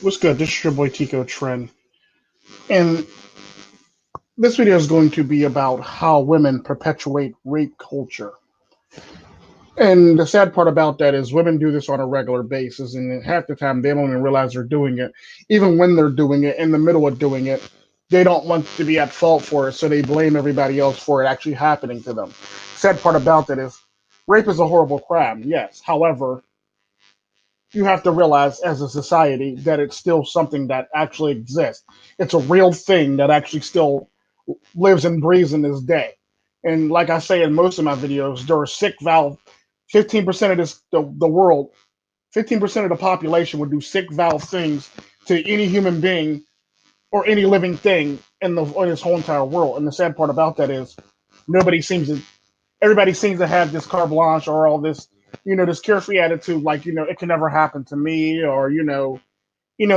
What's good? This is your boy Tico Tren, and this video is going to be about how women perpetuate rape culture. And the sad part about that is women do this on a regular basis, and half the time they don't even realize they're doing it. Even when they're doing it, in the middle of doing it, they don't want to be at fault for it, so they blame everybody else for it actually happening to them. Sad part about that is rape is a horrible crime, yes. However, you have to realize as a society that it's still something that actually exists. It's a real thing that actually still lives and breathes in this day. And like I say in most of my videos, there are sick valve. 15% of the world, 15% of the population would do sick valve things to any human being or any living thing in this whole entire world. And the sad part about that is nobody seems to everybody seems to have this carte blanche or all this, this carefree attitude, like, it can never happen to me, or,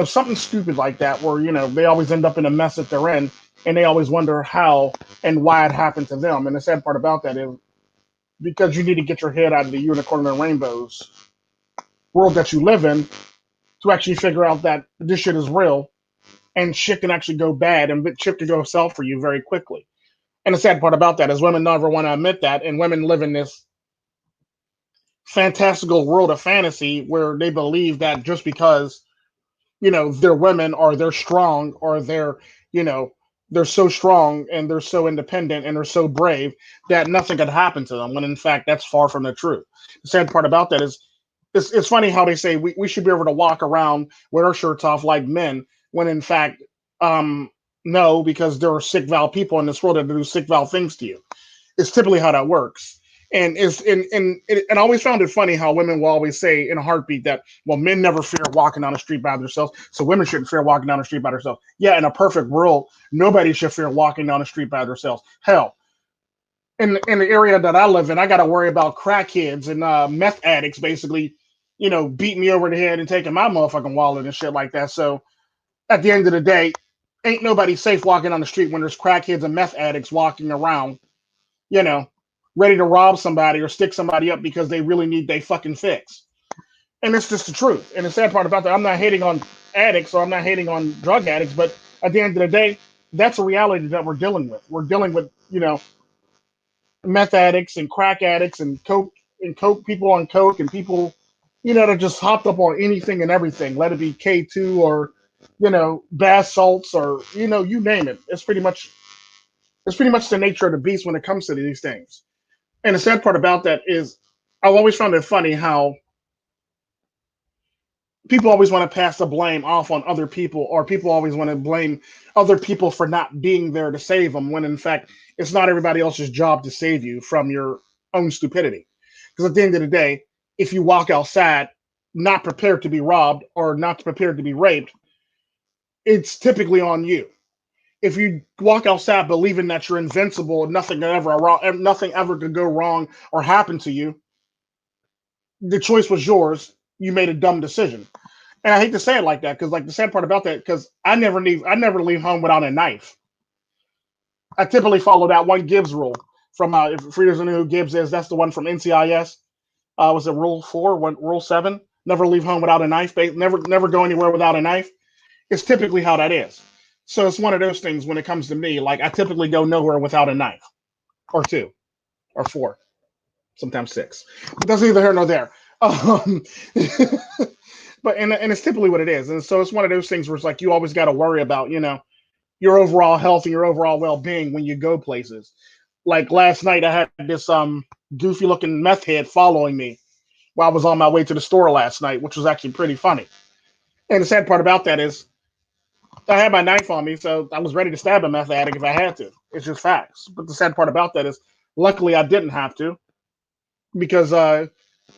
something stupid like that, where, they always end up in a mess that they're in, and they always wonder how and why it happened to them. And the sad part about that is because you need to get your head out of the unicorn and rainbows world that you live in to actually figure out that this shit is real and shit can actually go bad and shit can go south for you very quickly. And the sad part about that is women never want to admit that, and women live in this fantastical world of fantasy where they believe that just because, they're women or they're strong or they're so strong and they're so independent and they're so brave that nothing could happen to them, when in fact that's far from the truth. The sad part about that is it's funny how they say we should be able to walk around with our shirts off like men, when in fact, no, because there are sick valve people in this world that do sick valve things to you. It's typically how that works. And I always found it funny how women will always say in a heartbeat that, well, men never fear walking down the street by themselves, so women shouldn't fear walking down the street by themselves. Yeah, in a perfect world, nobody should fear walking down the street by themselves. Hell, in the area that I live in, I got to worry about crackheads and meth addicts basically, beating me over the head and taking my motherfucking wallet and shit like that. So at the end of the day, ain't nobody safe walking on the street when there's crackheads and meth addicts walking around, you know, ready to rob somebody or stick somebody up because they really need their fucking fix. And it's just the truth. And the sad part about that, I'm not hating on addicts or I'm not hating on drug addicts, but at the end of the day, that's a reality that we're dealing with. We're dealing with, meth addicts and crack addicts and coke people on coke and people, that just hopped up on anything and everything, let it be K2 or, bath salts or, you name it. It's pretty much the nature of the beast when it comes to these things. And the sad part about that is I've always found it funny how people always want to pass the blame off on other people, or people always want to blame other people for not being there to save them, when in fact it's not everybody else's job to save you from your own stupidity. Because at the end of the day, if you walk outside not prepared to be robbed or not prepared to be raped, it's typically on you. If you walk outside believing that you're invincible and nothing ever could go wrong or happen to you, the choice was yours. You made a dumb decision. And I hate to say it like that, because like the sad part about that, because I never leave home without a knife. I typically follow that one Gibbs rule from if readers know who Gibbs is, that's the one from NCIS. Was it Rule 4, Rule 7? Never leave home without a knife. Never go anywhere without a knife. It's typically how that is. So it's one of those things when it comes to me. Like I typically go nowhere without a knife, or two, or four, sometimes six. But that's neither here nor there. Um, but it's typically what it is, and so it's one of those things where it's like you always got to worry about your overall health and your overall well-being when you go places. Like last night, I had this goofy looking meth head following me while I was on my way to the store last night, which was actually pretty funny. And the sad part about that is I had my knife on me, so I was ready to stab a meth addict if I had to. It's just facts. But the sad part about that is, luckily, I didn't have to, because I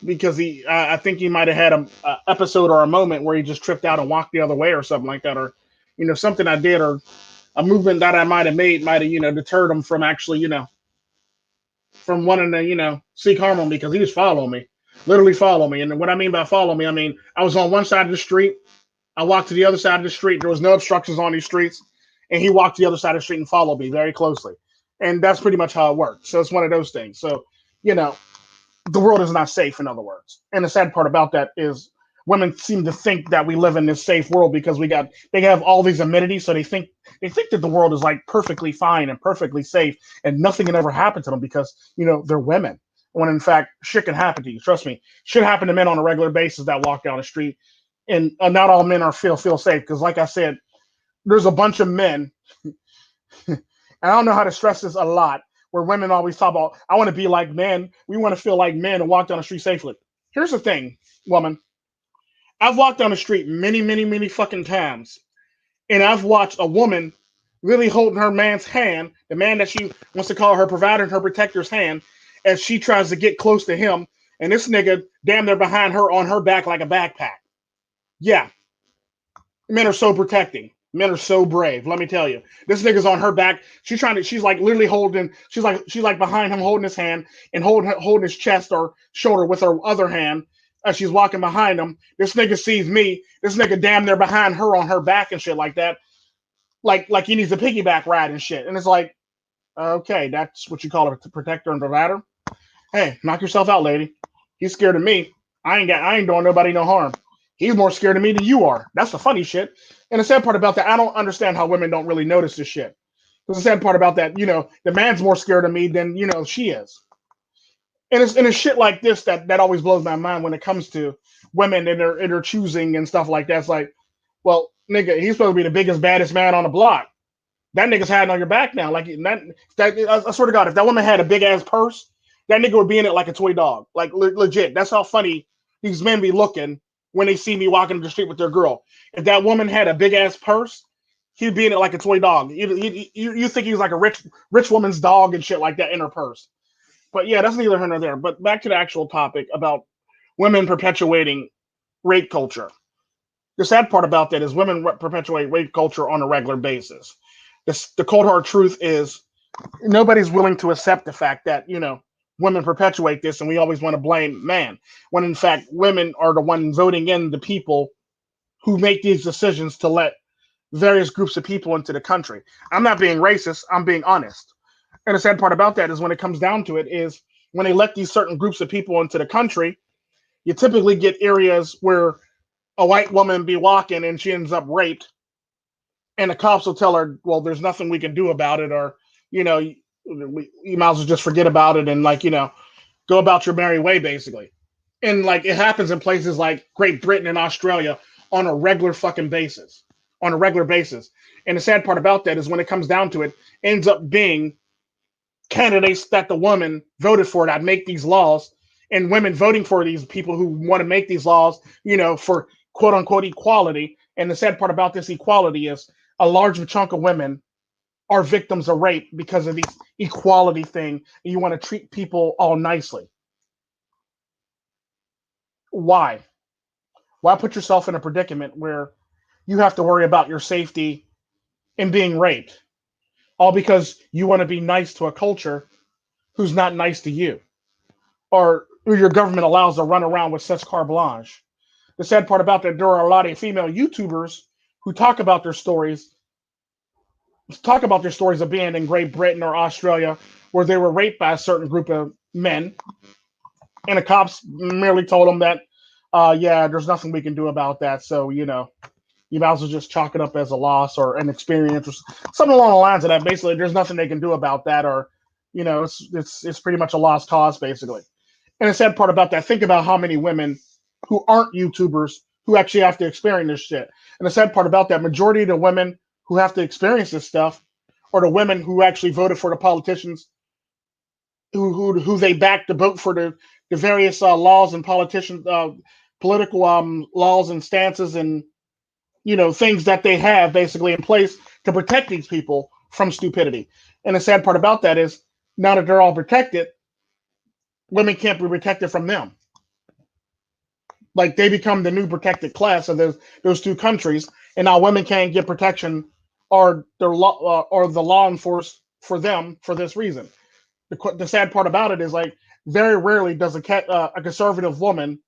think he might have had a episode or a moment where he just tripped out and walked the other way or something like that, or something I did or a movement that I might have made might have deterred him from actually from wanting to seek harm on me, because he was following me, literally follow me. And what I mean by follow me, I mean I was on one side of the street, I walked to the other side of the street, there was no obstructions on these streets, and he walked to the other side of the street and followed me very closely. And that's pretty much how it worked. So it's one of those things. So the world is not safe, in other words. And the sad part about that is women seem to think that we live in this safe world because they have all these amenities, so they think that the world is like perfectly fine and perfectly safe, and nothing can ever happen to them because they're women. When in fact, shit can happen to you. Trust me, shit happen to men on a regular basis that walk down the street, and not all men are feel safe because, like I said, there's a bunch of men, and I don't know how to stress this a lot, where women always talk about, I want to be like men. We want to feel like men and walk down the street safely. Here's the thing, woman. I've walked down the street many, many, many fucking times, and I've watched a woman really holding her man's hand, the man that she wants to call her provider and her protector's hand, as she tries to get close to him, and this nigga damn near behind her on her back like a backpack. Yeah, men are so protecting. Men are so brave. Let me tell you, this nigga's on her back. She's like literally holding. She's like behind him, holding his hand and holding his chest or shoulder with her other hand as she's walking behind him. This nigga sees me. This nigga damn near behind her on her back and shit like that. Like he needs a piggyback ride and shit. And it's like, okay, that's what you call a protector and provider. Hey, knock yourself out, lady. He's scared of me. I ain't doing nobody no harm. He's more scared of me than you are. That's the funny shit. And the sad part about that, I don't understand how women don't really notice this shit. Because the sad part about that, the man's more scared of me than she is. And it's shit like this that always blows my mind when it comes to women and their choosing and stuff like that. It's like, well, nigga, he's supposed to be the biggest, baddest man on the block. That nigga's hiding on your back now. Like I swear to God, if that woman had a big ass purse, that nigga would be in it like a toy dog. Like legit. That's how funny these men be looking when they see me walking the street with their girl. If that woman had a big ass purse, he'd be in it like a toy dog. You think he was like a rich woman's dog and shit like that in her purse. But yeah, that's neither here nor there. But back to the actual topic about women perpetuating rape culture. The sad part about that is women perpetuate rape culture on a regular basis. The cold hard truth is nobody's willing to accept the fact that women perpetuate this, and we always want to blame man, when in fact women are the ones voting in the people who make these decisions to let various groups of people into the country. I'm not being racist, I'm being honest. And the sad part about that is when it comes down to it is when they let these certain groups of people into the country, you typically get areas where a white woman be walking and she ends up raped, and the cops will tell her, well, there's nothing we can do about it, or you might as well just forget about it and go about your merry way, basically. And like it happens in places like Great Britain and Australia on a regular fucking basis, on a regular basis. And the sad part about that is when it comes down to it, ends up being candidates that the woman voted for that make these laws, and women voting for these people who want to make these laws, for quote unquote equality. And the sad part about this equality is a large chunk of women are victims of rape because of the equality thing. And you want to treat people all nicely. Why? Why put yourself in a predicament where you have to worry about your safety and being raped, all because you want to be nice to a culture who's not nice to you, or who your government allows to run around with such carte blanche? The sad part about that, there are a lot of female YouTubers who talk about their stories of being in Great Britain or Australia where they were raped by a certain group of men, and the cops merely told them that, yeah, there's nothing we can do about that. So you might as well just chalk it up as a loss or an experience or something along the lines of that. Basically, there's nothing they can do about that, or it's pretty much a lost cause, basically. And the sad part about that, think about how many women who aren't YouTubers who actually have to experience this shit. And the sad part about that, majority of the women who have to experience this stuff are the women who actually voted for the politicians who they backed to vote for the various laws and political laws and stances and things that they have basically in place to protect these people from stupidity. And the sad part about that is now that they're all protected, women can't be protected from them. Like they become the new protected class of those two countries, and now women can't get protection or the law enforced for them for this reason. The sad part about it is like very rarely does a conservative woman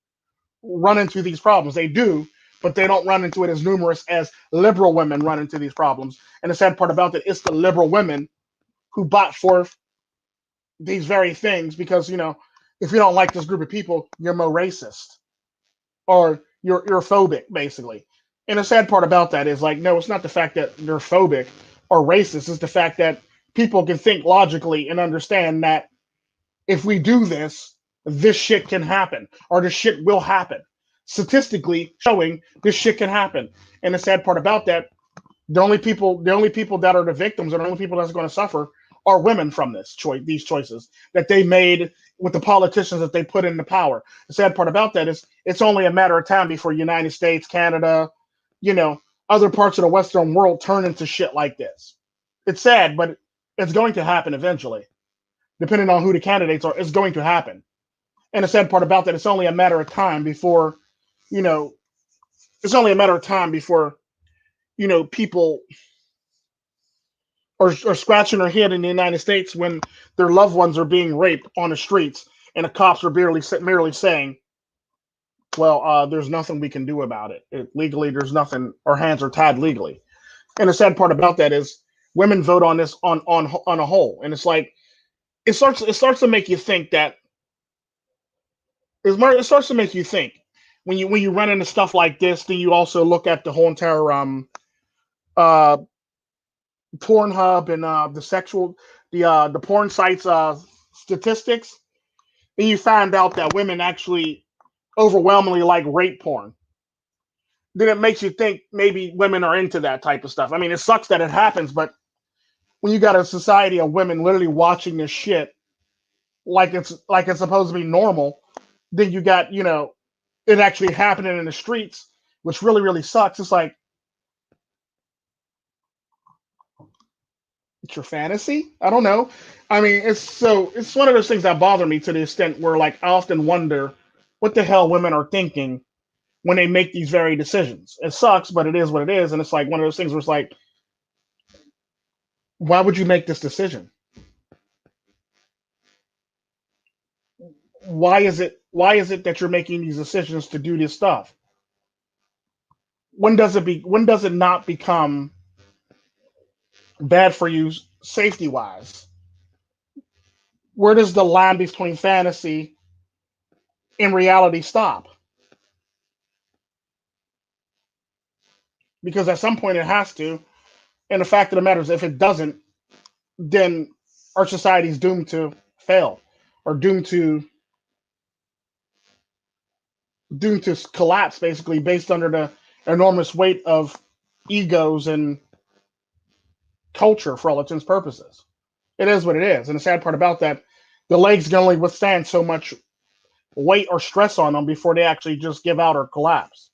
run into these problems. They do, but they don't run into it as numerous as liberal women run into these problems. And the sad part about that, it's the liberal women who brought forth these very things because if you don't like this group of people, you're more racist, or you're phobic basically. And the sad part about that is like, no, it's not the fact that they're phobic or racist. It's the fact that people can think logically and understand that if we do this, this shit can happen or this shit will happen. Statistically showing this shit can happen. And the sad part about that, the only people that are the victims and the only people that's going to suffer are women from these choices that they made with the politicians that they put into power. The sad part about that is it's only a matter of time before United States, Canada, you know, other parts of the Western world turn into shit like this. It's sad, but it's going to happen eventually. Depending on who the candidates are, it's going to happen. And the sad part about that, it's only a matter of time before, you know, it's only a matter of time before, people are scratching their head in the United States when their loved ones are being raped on the streets and the cops are merely saying, well, there's nothing we can do about it. Legally, there's nothing, our hands are tied legally. And the sad part about that is women vote on this on a whole. And it's like, it starts to make you think that it starts to make you think when you run into stuff like this. Then you also look at the whole entire uh Pornhub and the porn sites statistics. And you find out that women actually overwhelmingly like rape porn. Then it makes you think maybe women are into that type of stuff. I mean, it sucks that it happens, but when you got a society of women literally watching this shit like it's supposed to be normal, then you got, it actually happening in the streets, which really, really sucks. It's like, it's your fantasy? I don't know. I mean, it's one of those things that bother me to the extent where like I often wonder what the hell women are thinking when they make these very decisions. It sucks, but it is what it is. And it's like one of those things where it's like, why would you make this decision? Why is it that you're making these decisions to do this stuff? When does it not become bad for you safety wise? Where does the line between fantasy and reality stop? Because at some point it has to. And the fact of the matter is, if it doesn't, then our society is doomed to fail or doomed to collapse, basically, based under the enormous weight of egos and culture for all intents and purposes. It is what it is. And the sad part about that, the legs can only withstand so much weight or stress on them before they actually just give out or collapse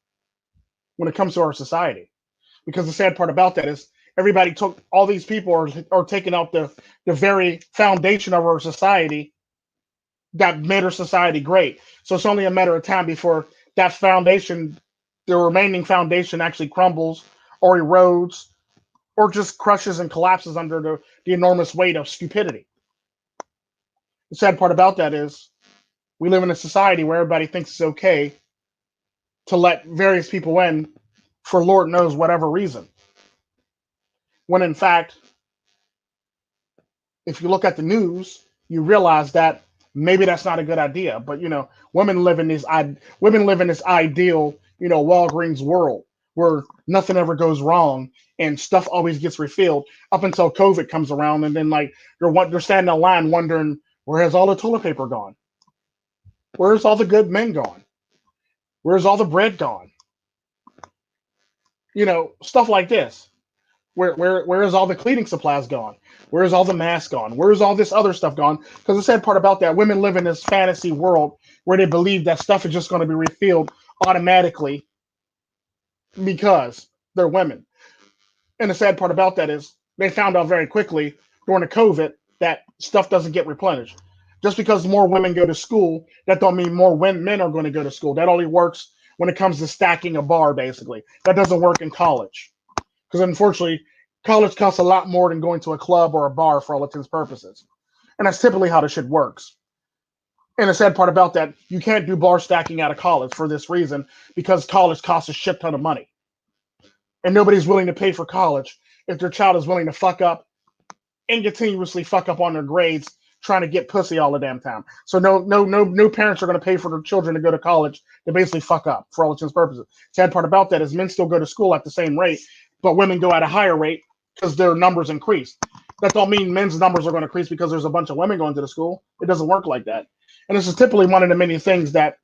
when it comes to our society. Because the sad part about that is everybody took all these people are taking out the very foundation of our society that made our society great. So it's only a matter of time before that foundation, the remaining foundation, actually crumbles or erodes or just crushes and collapses under the enormous weight of stupidity. The sad part about that is we live in a society where everybody thinks it's okay to let various people in for Lord knows whatever reason. When in fact, if you look at the news, you realize that maybe that's not a good idea. But women live in this ideal, Walgreens world where nothing ever goes wrong and stuff always gets refilled up until COVID comes around, and then like they're standing in line wondering where has all the toilet paper gone? Where's all the good men gone? Where's all the bread gone? Stuff like this. Where is all the cleaning supplies gone? Where is all the masks gone? Where is all this other stuff gone? Because the sad part about that, women live in this fantasy world where they believe that stuff is just going to be refilled automatically because they're women. And the sad part about that is they found out very quickly during the COVID that stuff doesn't get replenished. Just because more women go to school, that don't mean more men are going to go to school. That only works when it comes to stacking a bar, basically. That doesn't work in college. Because unfortunately, college costs a lot more than going to a club or a bar for all intents and purposes. And that's typically how the shit works. And the sad part about that, you can't do bar stacking out of college for this reason, because college costs a shit ton of money. And nobody's willing to pay for college if their child is willing to fuck up and continuously fuck up on their grades trying to get pussy all the damn time. So no parents are going to pay for their children to go to college to basically fuck up for all intents and purposes. Sad part about that is men still go to school at the same rate, but women go at a higher rate because their numbers increase. That don't mean men's numbers are going to increase because there's a bunch of women going to the school. It doesn't work like that. And this is typically one of the many things that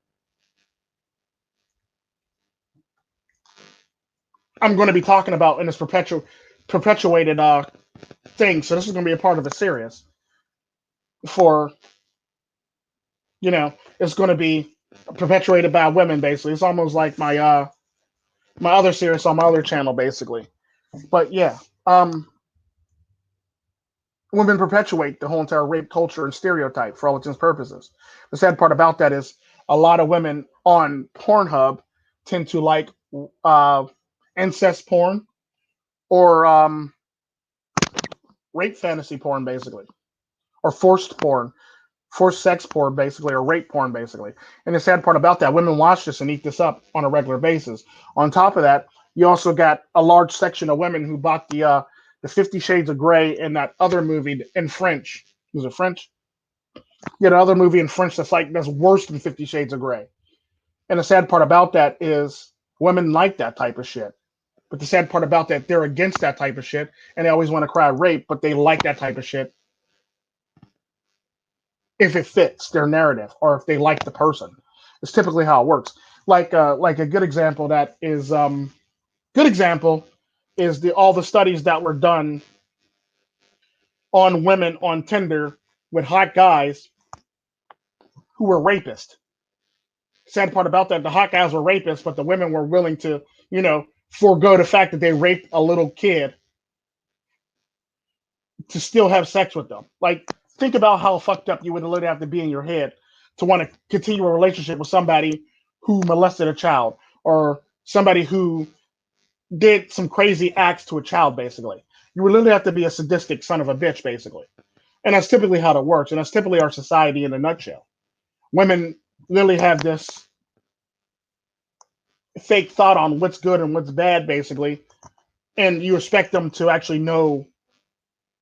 I'm going to be talking about in this perpetuated thing. So this is going to be a part of a series for, it's going to be perpetuated by women. Basically, it's almost like my other series on my other channel, basically. But yeah, women perpetuate the whole entire rape culture and stereotype for all intents and purposes. The sad part about that is a lot of women on Pornhub tend to like uh, incest porn or rape fantasy porn, basically, or forced sex porn, basically, or rape porn, basically. And the sad part about that, women watch this and eat this up on a regular basis. On top of that, you also got a large section of women who bought the 50 Shades of Grey and that other movie in French. Was it French? Yeah, the other movie in French that's worse than 50 Shades of Grey. And the sad part about that is women like that type of shit. But the sad part about that, they're against that type of shit, and they always want to cry rape, but they like that type of shit if it fits their narrative or if they like the person. It's typically how it works. Like a good example that is good example is the all the studies that were done on women on Tinder with hot guys who were rapists. Sad part about that, the hot guys were rapists, but the women were willing to, forego the fact that they raped a little kid to still have sex with them. Like, think about how fucked up you would literally have to be in your head to want to continue a relationship with somebody who molested a child or somebody who did some crazy acts to a child, basically. You would literally have to be a sadistic son of a bitch, basically. And that's typically how it works. And that's typically our society in a nutshell. Women literally have this fake thought on what's good and what's bad, basically. And you expect them to actually know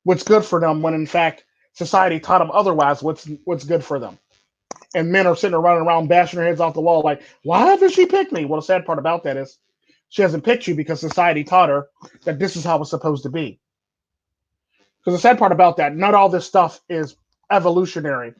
what's good for them when in fact society taught them otherwise what's good for them. And men are sitting running around bashing their heads off the wall like, why haven't she picked me? Well, the sad part about that is she hasn't picked you because society taught her that this is how it's supposed to be. Because the sad part about that, not all this stuff is evolutionary.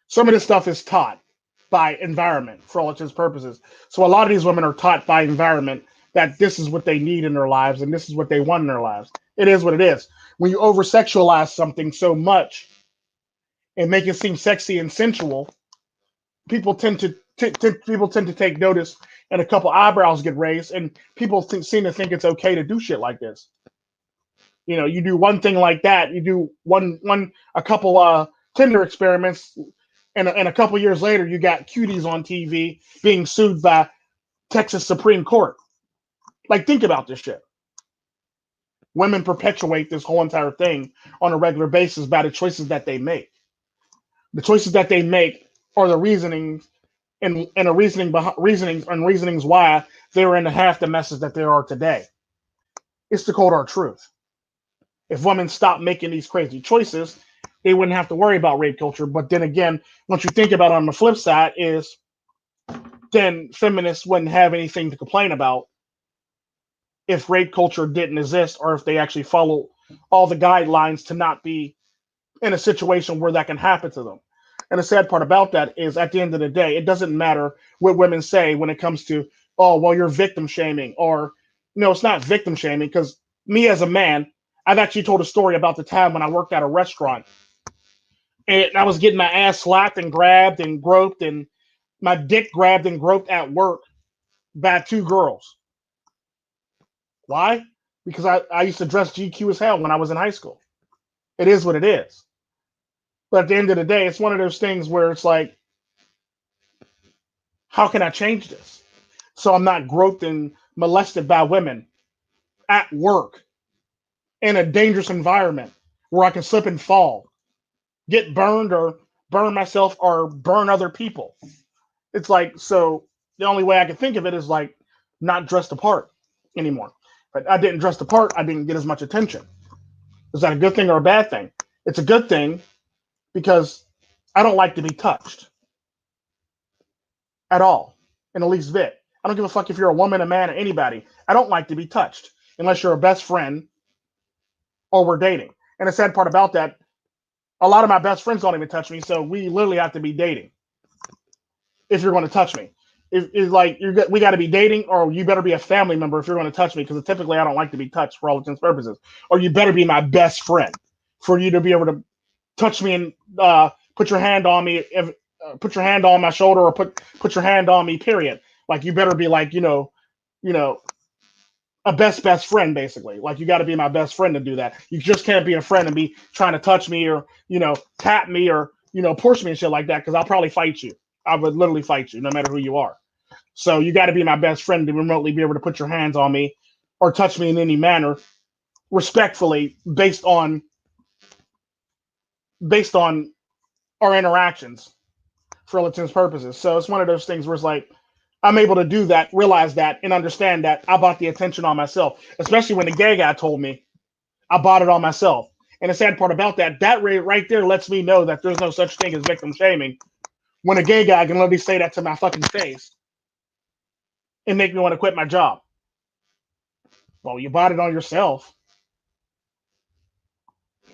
Some of this stuff is taught by environment for all its purposes. So a lot of these women are taught by environment that this is what they need in their lives and this is what they want in their lives. It is what it is. When you over sexualize something so much and make it seem sexy and sensual, people tend to take notice, and a couple eyebrows get raised, and people seem to think it's okay to do shit like this. You do one thing like that, you do a couple Tinder experiments, and a couple years later, you got cuties on TV being sued by Texas Supreme Court. Like, think about this shit. Women perpetuate this whole entire thing on a regular basis by the choices that they make. The choices that they make are the reasonings and a reasonings why they were in half the messes that they are today. It's the cold hard truth. If women stopped making these crazy choices, they wouldn't have to worry about rape culture. But then again, once you think about it, on the flip side is then feminists wouldn't have anything to complain about if rape culture didn't exist or if they actually follow all the guidelines to not be in a situation where that can happen to them. And the sad part about that is at the end of the day, it doesn't matter what women say when it comes to, oh, well, you're victim shaming, or no, it's not victim shaming, because me as a man, I've actually told a story about the time when I worked at a restaurant and I was getting my ass slapped and grabbed and groped and my dick grabbed and groped at work by two girls. Why? Because I used to dress GQ as hell when I was in high school. It is what it is. But at the end of the day, it's one of those things where it's like, how can I change this? So I'm not groped and molested by women at work in a dangerous environment where I can slip and fall, get burned or burn myself or burn other people. It's like, so the only way I can think of it is like not dressed apart anymore. But I didn't dress the part, I didn't get as much attention. Is that a good thing or a bad thing? It's a good thing because I don't like to be touched at all, in the least bit. I don't give a fuck if you're a woman, a man, or anybody. I don't like to be touched unless you're a best friend or we're dating. And the sad part about that, a lot of my best friends don't even touch me, so we literally have to be dating if you're going to touch me. It's like we got to be dating, or you better be a family member if you're going to touch me, because typically I don't like to be touched for all intents and purposes. Or you better be my best friend for you to be able to touch me and put your hand on me, put your hand on my shoulder, or put your hand on me. Period. Like you better be like you know a best friend basically. Like you got to be my best friend to do that. You just can't be a friend and be trying to touch me or tap me or push me and shit like that, because I'll probably fight you. I would literally fight you no matter who you are. So you got to be my best friend to remotely be able to put your hands on me or touch me in any manner, respectfully, based on our interactions for all intents and purposes. So it's one of those things where it's like I'm able to do that, realize that, and understand that I bought the attention on myself. Especially when the gay guy told me I bought it on myself. And the sad part about that right there lets me know that there's no such thing as victim shaming. When a gay guy can literally say that to my fucking face and make me want to quit my job. Well, you bought it on yourself.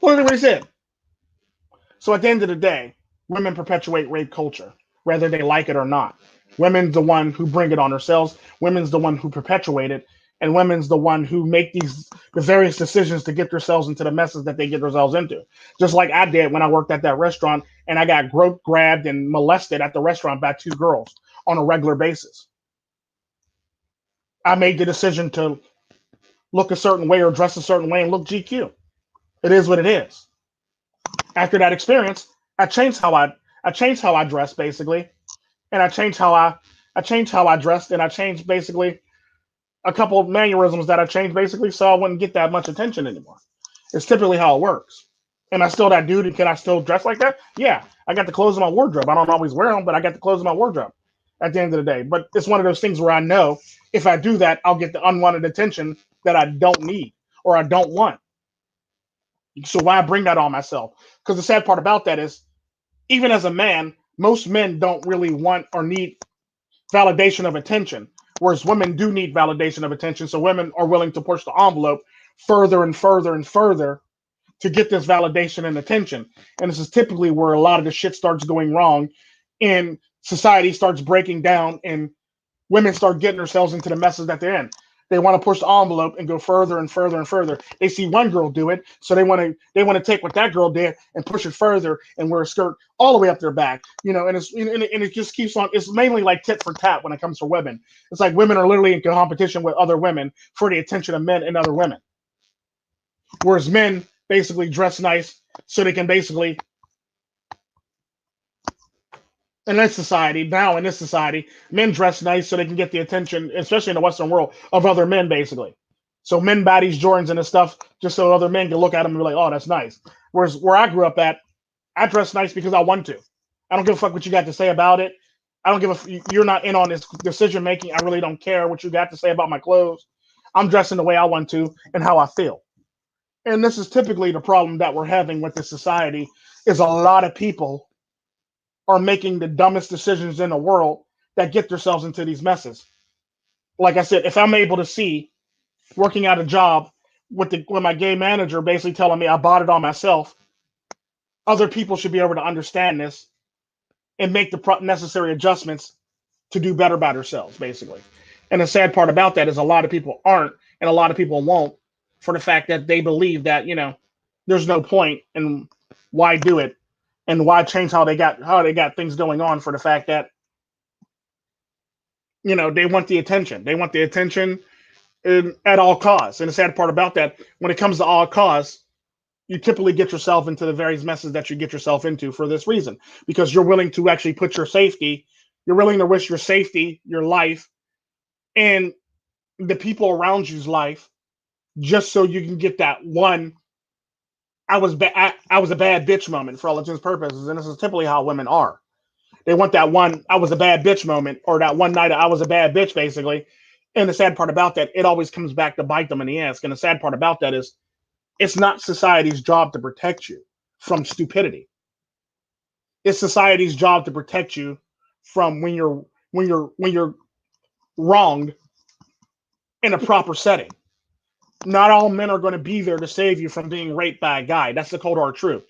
Look at what he said. So at the end of the day, women perpetuate rape culture, whether they like it or not. Women's the one who bring it on themselves. Women's the one who perpetuate it, and women's the one who make the various decisions to get themselves into the messes that they get themselves into. Just like I did when I worked at that restaurant, and I got groped, grabbed, and molested at the restaurant by two girls on a regular basis. I made the decision to look a certain way or dress a certain way and look GQ. It is what it is. After that experience, I changed how I dressed basically, and I changed how I dressed, and I changed basically a couple of mannerisms that I changed basically so I wouldn't get that much attention anymore. It's typically how it works. Am I still that dude, and can I still dress like that? Yeah, I got the clothes in my wardrobe. I don't always wear them, but I got the clothes in my wardrobe at the end of the day. But it's one of those things where I know if I do that, I'll get the unwanted attention that I don't need or I don't want. So why bring that on myself? Because the sad part about that is, even as a man, most men don't really want or need validation of attention, whereas women do need validation of attention. So women are willing to push the envelope further and further and further to get this validation and attention. And this is typically where a lot of the shit starts going wrong and society starts breaking down and women start getting themselves into the messes that they're in. They want to push the envelope and go further and further and further. They see one girl do it, so they want to take what that girl did and push it further and wear a skirt all the way up their back. And it just keeps on. It's mainly like tit for tat when it comes to women. It's like women are literally in competition with other women for the attention of men and other women, whereas men basically dress nice so they can basically in this society, men dress nice so they can get the attention, especially in the Western world, of other men, basically. So men buy these Jordans and this stuff just so other men can look at them and be like, oh, that's nice. Whereas where I grew up at, I dress nice because I want to. I don't give a fuck what you got to say about it. I don't give a. You're not in on this decision making. I really don't care what you got to say about my clothes. I'm dressing the way I want to and how I feel. And this is typically the problem that we're having with this society is a lot of people are making the dumbest decisions in the world that get themselves into these messes. Like I said, if I'm able to see working at a job with my gay manager basically telling me I bought it on myself, other people should be able to understand this and make the necessary adjustments to do better by themselves, basically. And the sad part about that is a lot of people aren't, and a lot of people won't, for the fact that they believe that there's no point, and why do it, and why change how they got things going on, for the fact that they want the attention. They want the attention at all costs. And the sad part about that, when it comes to all costs, you typically get yourself into the various messes that you get yourself into for this reason, because you're willing to actually put you're willing to risk your safety, your life, and the people around you's life, just so you can get that one I was a bad bitch moment for all intents and purposes. And this is typically how women are. They want that one I was a bad bitch moment, or that one night I was a bad bitch, basically. And the sad part about that, it always comes back to bite them in the ass. And the sad part about that is it's not society's job to protect you from stupidity. It's society's job to protect you from when you're wronged in a proper setting. Not all men are going to be there to save you from being raped by a guy. That's the cold hard truth.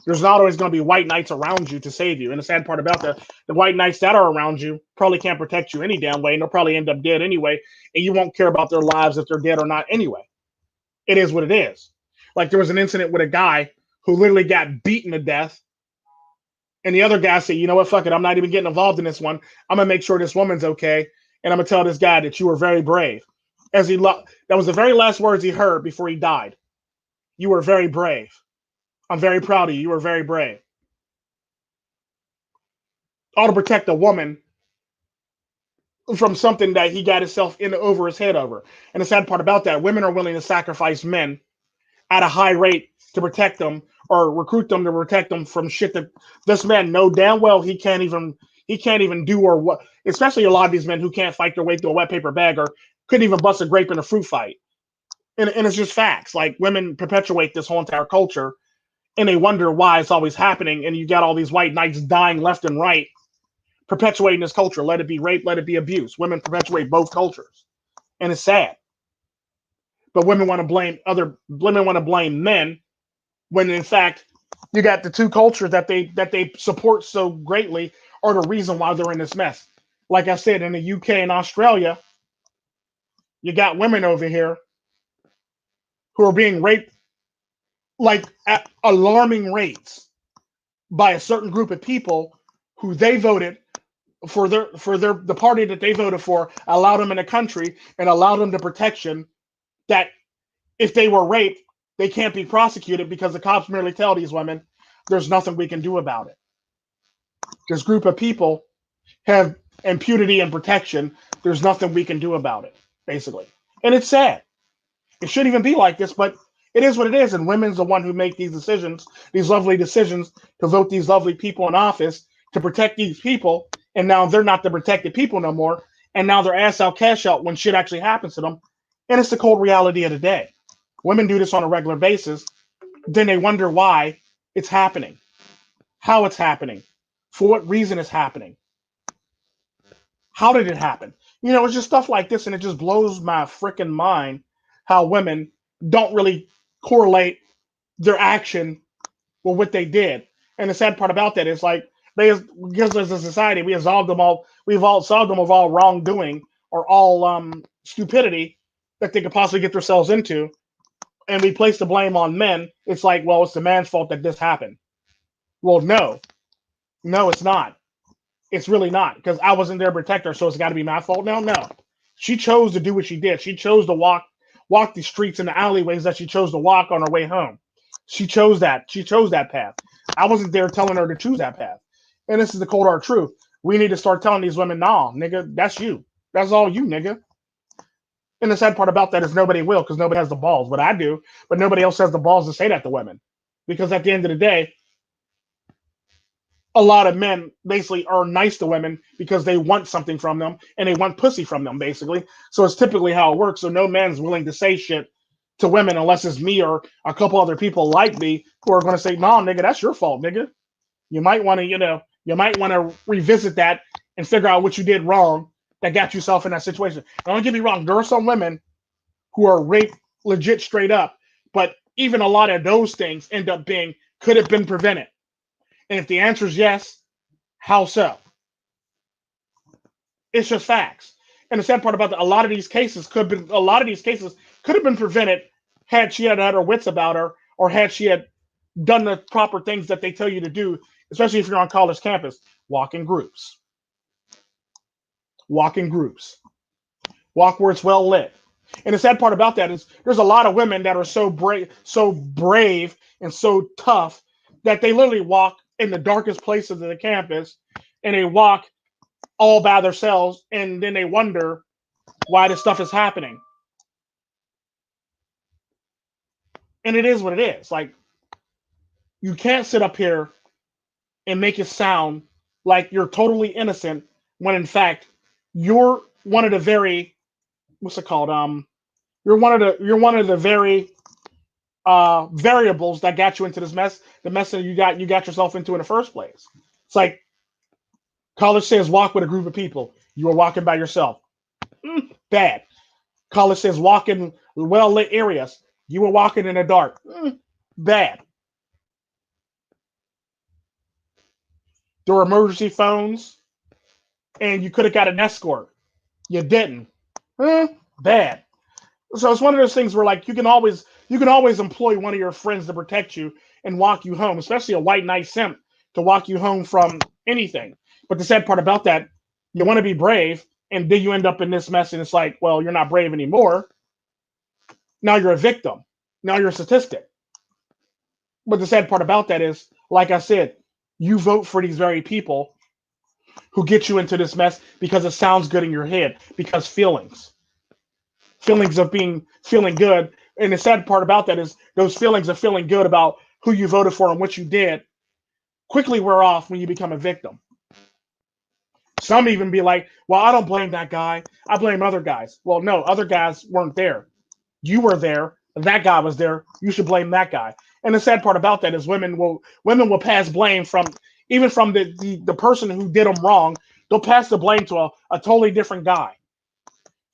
There's not always going to be white knights around you to save you. And the sad part about that, the white knights that are around you probably can't protect you any damn way, and they'll probably end up dead anyway. And you won't care about their lives if they're dead or not anyway. It is what it is. Like there was an incident with a guy who literally got beaten to death, and the other guy said, "You know what? Fuck it. I'm not even getting involved in this one. I'm gonna make sure this woman's okay, and I'm gonna tell this guy that you were very brave." That was the very last words he heard before he died. You were very brave. I'm very proud of you. You were very brave. All to protect a woman from something that he got himself in over his head over. And the sad part about that, women are willing to sacrifice men at a high rate to protect them or recruit them to protect them from shit that this man know damn well he can't even do or what. Especially a lot of these men who can't fight their way through a wet paper bag or couldn't even bust a grape in a fruit fight. And it's just facts. Like women perpetuate this whole entire culture, and they wonder why it's always happening. And you got all these white knights dying left and right, perpetuating this culture. Let it be rape, let it be abuse. Women perpetuate both cultures, and it's sad. But women want to blame men when in fact you got the two cultures that they support so greatly are the reason why they're in this mess. Like I said, in the UK and Australia, you got women over here who are being raped like at alarming rates by a certain group of people who they voted for the party that they voted for allowed them in the country and allowed them the protection that if they were raped, they can't be prosecuted because the cops merely tell these women there's nothing we can do about it. This group of people have impunity and protection. There's nothing we can do about it, basically. And it's sad. It shouldn't even be like this, but it is what it is. And women's the one who make these decisions, these lovely decisions to vote these lovely people in office to protect these people. And now they're not the protected people no more. And now they're ass out, cash out when shit actually happens to them. And it's the cold reality of the day. Women do this on a regular basis. Then they wonder why it's happening, how it's happening, for what reason it's happening. How did it happen? It's just stuff like this, and it just blows my freaking mind how women don't really correlate their action with what they did. And the sad part about that is like because as a society we've all solved them of all wrongdoing or all stupidity that they could possibly get themselves into, and we place the blame on men. It's like, well, it's the man's fault that this happened. Well, no, it's not. It's really not, because I wasn't there to protect her, so it's got to be my fault now. No, she chose to do what she did. She chose to walk the streets and the alleyways that she chose to walk on her way home. She chose that. She chose that path. I wasn't there telling her to choose that path. And this is the cold hard truth. We need to start telling these women, nah, nigga, that's you. That's all you, nigga. And the sad part about that is nobody will, because nobody has the balls. But I do, but nobody else has the balls to say that to women. Because at the end of the day, a lot of men basically are nice to women because they want something from them and they want pussy from them, basically. So it's typically how it works. So no man's willing to say shit to women unless it's me or a couple other people like me who are going to say, "Nah, nigga, that's your fault, nigga. You might want to, revisit that and figure out what you did wrong that got yourself in that situation." And don't get me wrong, there are some women who are raped legit straight up, but even a lot of those things end up being could have been prevented. And if the answer is yes, how so? It's just facts. And the sad part about that, a lot of these cases could have been prevented had she had her wits about her, or had she had done the proper things that they tell you to do, especially if you're on college campus. Walk in groups. Walk in groups. Walk where it's well lit. And the sad part about that is there's a lot of women that are so brave and so tough that they literally walk in the darkest places of the campus, and they walk all by themselves, and then they wonder why this stuff is happening. And it is what it is. Like, you can't sit up here and make it sound like you're totally innocent when in fact you're one of the very what's it called? You're one of the very variables that got you into this mess, the mess that you got yourself into in the first place. It's like college says walk with a group of people. You are walking by yourself. Bad. College says walk in well lit areas. You were walking in the dark. Bad. There were emergency phones, and you could have got an escort. You didn't. Bad. So it's one of those things where like you can always employ one of your friends to protect you and walk you home, especially a white knight simp to walk you home from anything. But the sad part about that, you want to be brave, and then you end up in this mess, and it's like, well, you're not brave anymore. Now you're a victim. Now you're a statistic. But the sad part about that is, like I said, you vote for these very people who get you into this mess because it sounds good in your head, because feelings of being feeling good. And the sad part about that is those feelings of feeling good about who you voted for and what you did quickly wear off when you become a victim. Some even be like, well, I don't blame that guy. I blame other guys. Well, no, other guys weren't there. You were there. That guy was there. You should blame that guy. And the sad part about that is women will pass blame from even from the person who did them wrong. They'll pass the blame to a totally different guy,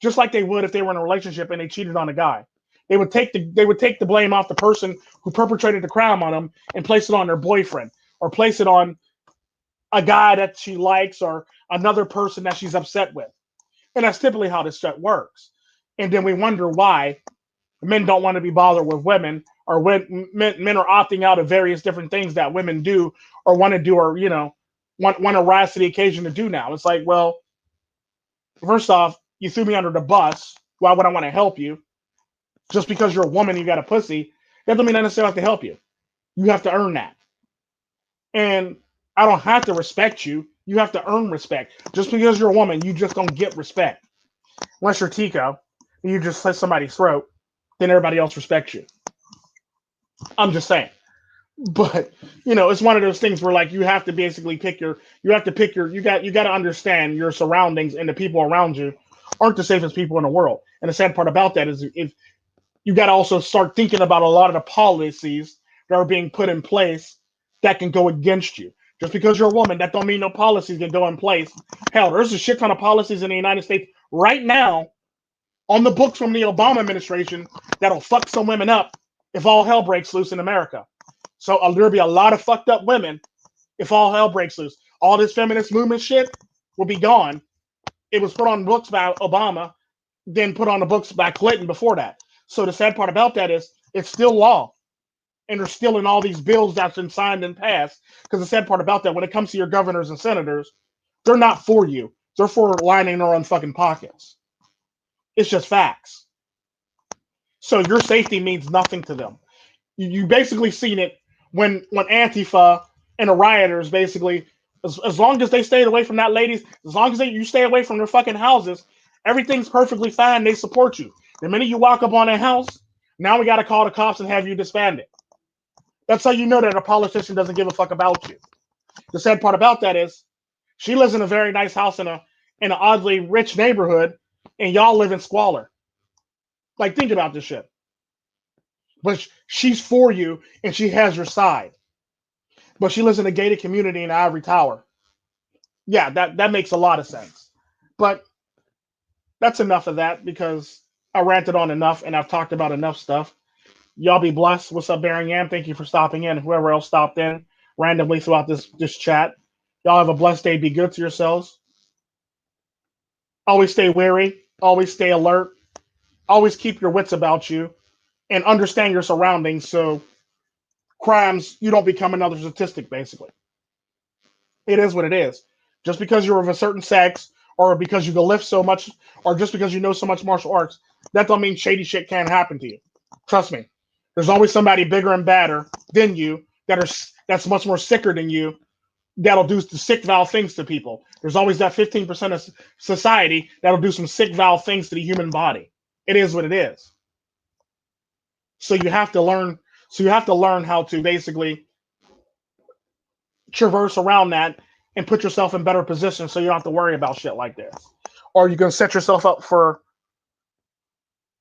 just like they would if they were in a relationship and they cheated on a guy. They would take the blame off the person who perpetrated the crime on them and place it on their boyfriend, or place it on a guy that she likes, or another person that she's upset with. And that's typically how this shit works. And then we wonder why men don't want to be bothered with women, or when men are opting out of various different things that women do or want to do, or want to rise to the occasion to do now. It's like, well, first off, you threw me under the bus. Why would I want to help you? Just because you're a woman and you got a pussy, that doesn't mean I necessarily have to help you. You have to earn that. And I don't have to respect you. You have to earn respect. Just because you're a woman, you just don't get respect. Unless you're Tico and you just slit somebody's throat, then everybody else respects you. I'm just saying. But it's one of those things where like you have to basically you got to understand your surroundings, and the people around you aren't the safest people in the world. And the sad part about that is, if you got to also start thinking about a lot of the policies that are being put in place that can go against you. Just because you're a woman, that don't mean no policies can go in place. Hell, there's a shit ton of policies in the United States right now on the books from the Obama administration that'll fuck some women up if all hell breaks loose in America. So there'll be a lot of fucked up women if all hell breaks loose. All this feminist movement shit will be gone. It was put on books by Obama, then put on the books by Clinton before that. So the sad part about that is it's still law. And they're still in all these bills that's been signed and passed. Because the sad part about that, when it comes to your governors and senators, they're not for you. They're for lining their own fucking pockets. It's just facts. So your safety means nothing to them. You basically seen it when Antifa and the rioters basically, as long as they stayed away from that ladies, as long as you stay away from their fucking houses, everything's perfectly fine. They support you. The minute you walk up on their house, now we got to call the cops and have you disbanded. That's how you know that a politician doesn't give a fuck about you. The sad part about that is she lives in a very nice house in an oddly rich neighborhood, and y'all live in squalor. Like, think about this shit. But she's for you, and she has your side. But she lives in a gated community in Ivory Tower. Yeah, that makes a lot of sense. But that's enough of that, because I ranted on enough and I've talked about enough stuff. Y'all be blessed. What's up, Baron Yam? Thank you for stopping in. Whoever else stopped in randomly throughout this chat. Y'all have a blessed day. Be good to yourselves. Always stay wary. Always stay alert. Always keep your wits about you, and understand your surroundings, so crimes, you don't become another statistic, basically. It is what it is. Just because you're of a certain sex, or because you can lift so much, or just because you know so much martial arts, that don't mean shady shit can't happen to you. Trust me. There's always somebody bigger and badder than you that's much more sicker than you, that'll do the sick vile things to people. There's always that 15% of society that'll do some sick vile things to the human body. It is what it is. So you have to learn. So you have to learn how to basically traverse around that and put yourself in better positions, so you don't have to worry about shit like this. Or you can set yourself up to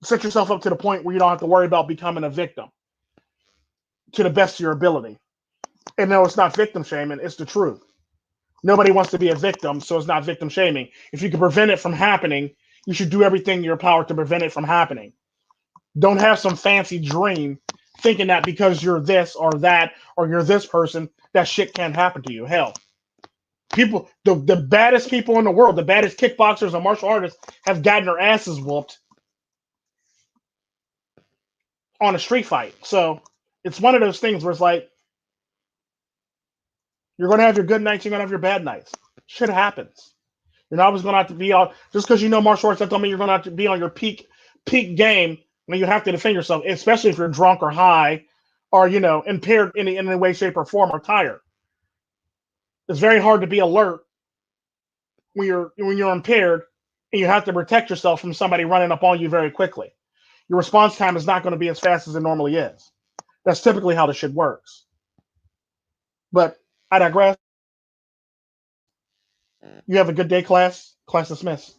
the point where you don't have to worry about becoming a victim to the best of your ability. And no, it's not victim shaming, it's the truth. Nobody wants to be a victim, so it's not victim shaming. If you can prevent it from happening, you should do everything in your power to prevent it from happening. Don't have some fancy dream thinking that because you're this or that or you're this person, that shit can't happen to you. Hell, people, the baddest people in the world, the baddest kickboxers and martial artists have gotten their asses whooped on a street fight. So it's one of those things where it's like, you're going to have your good nights, you're going to have your bad nights. Shit happens. You're not always going to have to be on, just because you know martial arts, that don't mean you're going to have to be on your peak game when you have to defend yourself, especially if you're drunk or high or, impaired in any way, shape, or form or tired. It's very hard to be alert when you're impaired and you have to protect yourself from somebody running up on you very quickly. Your response time is not going to be as fast as it normally is. That's typically how the shit works. But I digress. You have a good day, class. Class dismissed.